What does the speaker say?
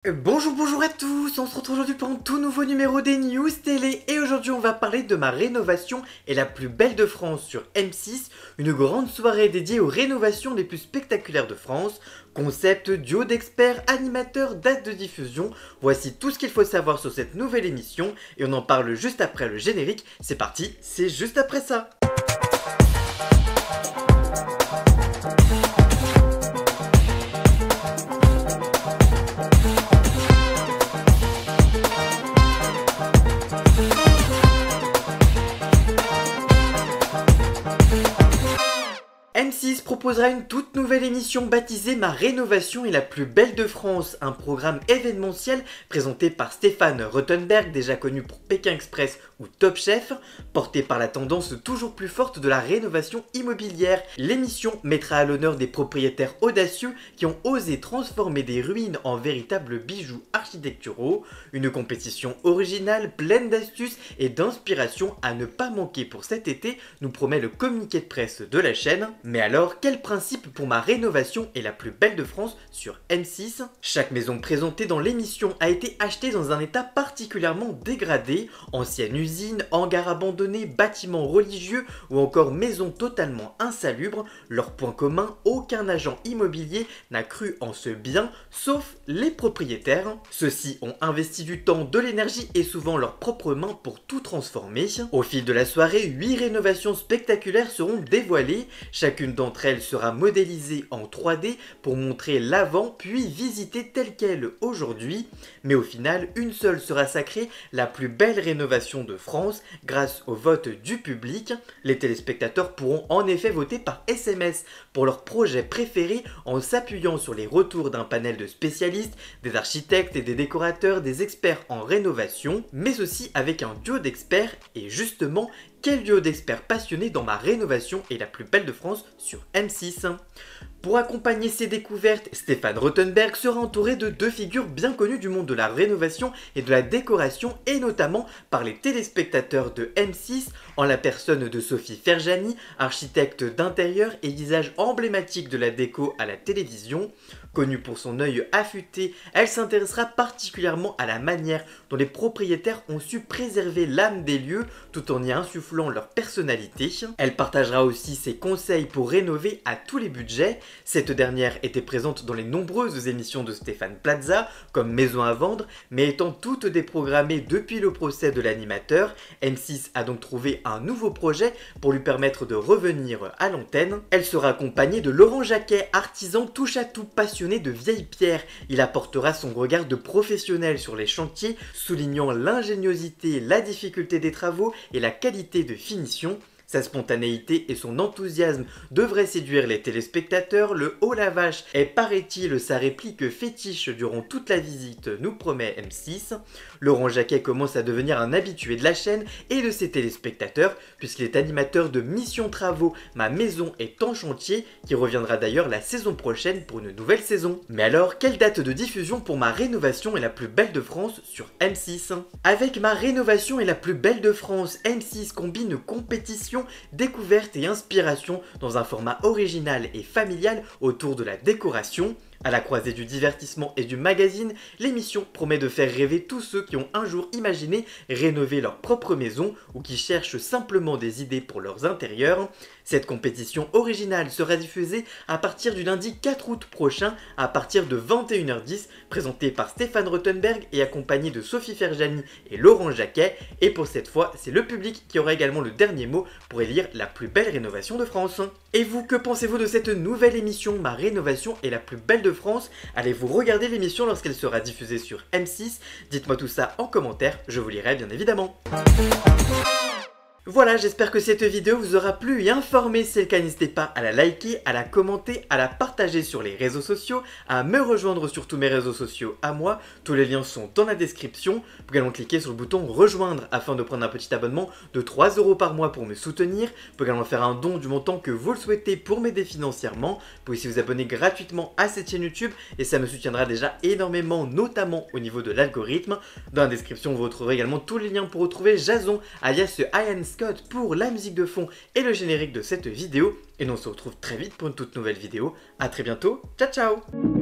Bonjour à tous, on se retrouve aujourd'hui pour un tout nouveau numéro des news télé et aujourd'hui on va parler de ma rénovation et la plus belle de France sur M6, une grande soirée dédiée aux rénovations les plus spectaculaires de France, concept, duo d'experts, animateurs, date de diffusion, voici tout ce qu'il faut savoir sur cette nouvelle émission et on en parle juste après le générique, c'est parti, c'est juste après ça. M6 proposera une toute nouvelle émission baptisée Ma rénovation est la plus belle de France, un programme événementiel présenté par Stéphane Rothenberg, déjà connu pour Pékin Express ou Top Chef, porté par la tendance toujours plus forte de la rénovation immobilière. L'émission mettra à l'honneur des propriétaires audacieux qui ont osé transformer des ruines en véritables bijoux architecturaux, une compétition originale, pleine d'astuces et d'inspiration à ne pas manquer pour cet été, nous promet le communiqué de presse de la chaîne. Mais alors, quel principe pour ma rénovation est la plus belle de France sur M6 ? Chaque maison présentée dans l'émission a été achetée dans un état particulièrement dégradé, ancienne usine, hangar abandonné, bâtiments religieux ou encore maison totalement insalubre. Leur point commun, aucun agent immobilier n'a cru en ce bien, sauf les propriétaires. Ceux-ci ont investi du temps, de l'énergie et souvent leurs propres mains pour tout transformer. Au fil de la soirée, 8 rénovations spectaculaires seront dévoilées. Chacune d'entre elles sera modélisée en 3D pour montrer l'avant puis visiter telle qu'elle aujourd'hui. Mais au final, une seule sera sacrée, la plus belle rénovation de France grâce au vote du public. Les téléspectateurs pourront en effet voter par SMS pour leur projet préféré en s'appuyant sur les retours d'un panel de spécialistes, des architectes et des décorateurs, des experts en rénovation, mais aussi avec un duo d'experts et justement, quel duo d'experts passionnés dans ma rénovation est la plus belle de France sur M6. Pour accompagner ces découvertes, Stéphane Rothenberg sera entouré de deux figures bien connues du monde de la rénovation et de la décoration et notamment par les téléspectateurs de M6 en la personne de Sophie Ferjani, architecte d'intérieur et visage emblématique de la déco à la télévision. Connue pour son œil affûté, elle s'intéressera particulièrement à la manière dont les propriétaires ont su préserver l'âme des lieux tout en y insufflant leur personnalité. Elle partagera aussi ses conseils pour rénover à tous les budgets. Cette dernière était présente dans les nombreuses émissions de Stéphane Plaza, comme Maison à vendre, mais étant toutes déprogrammées depuis le procès de l'animateur, M6 a donc trouvé un nouveau projet pour lui permettre de revenir à l'antenne. Elle sera accompagnée de Laurent Jacquet, artisan touche-à-tout passionné de vieilles pierres. Il apportera son regard de professionnel sur les chantiers, soulignant l'ingéniosité, la difficulté des travaux et la qualité de finition. Sa spontanéité et son enthousiasme devraient séduire les téléspectateurs. Le haut la vache est, paraît-il, sa réplique fétiche durant toute la visite, nous promet M6. Laurent Jacquet commence à devenir un habitué de la chaîne et de ses téléspectateurs, puisqu'il est animateur de Mission Travaux, Ma maison est en chantier, qui reviendra d'ailleurs la saison prochaine pour une nouvelle saison. Mais alors, quelle date de diffusion pour Ma rénovation est la plus belle de France sur M6 ? Avec Ma rénovation est la plus belle de France, M6 combine compétition, découverte et inspiration dans un format original et familial autour de la décoration. À la croisée du divertissement et du magazine, l'émission promet de faire rêver tous ceux qui ont un jour imaginé rénover leur propre maison ou qui cherchent simplement des idées pour leurs intérieurs. Cette compétition originale sera diffusée à partir du lundi 4 août prochain à partir de 21h10, présentée par Stéphane Rothenberg et accompagnée de Sophie Ferjani et Laurent Jacquet. Et pour cette fois, c'est le public qui aura également le dernier mot pour élire la plus belle rénovation de France. Et vous, que pensez-vous de cette nouvelle émission Ma rénovation est la plus belle de France ? Allez-vous regarder l'émission lorsqu'elle sera diffusée sur M6 ? Dites-moi tout ça en commentaire, je vous lirai bien évidemment. Voilà, j'espère que cette vidéo vous aura plu et informé. Si c'est le cas, n'hésitez pas à la liker, à la commenter, à la partager sur les réseaux sociaux, à me rejoindre sur tous mes réseaux sociaux à moi. Tous les liens sont dans la description. Vous pouvez également cliquer sur le bouton rejoindre afin de prendre un petit abonnement de 3 € par mois pour me soutenir. Vous pouvez également faire un don du montant que vous le souhaitez pour m'aider financièrement. Vous pouvez aussi vous abonner gratuitement à cette chaîne YouTube et ça me soutiendra déjà énormément, notamment au niveau de l'algorithme. Dans la description, vous retrouverez également tous les liens pour retrouver Jason, alias Ian Scott, pour la musique de fond et le générique de cette vidéo. Et nous on se retrouve très vite pour une toute nouvelle vidéo. A très bientôt, ciao ciao.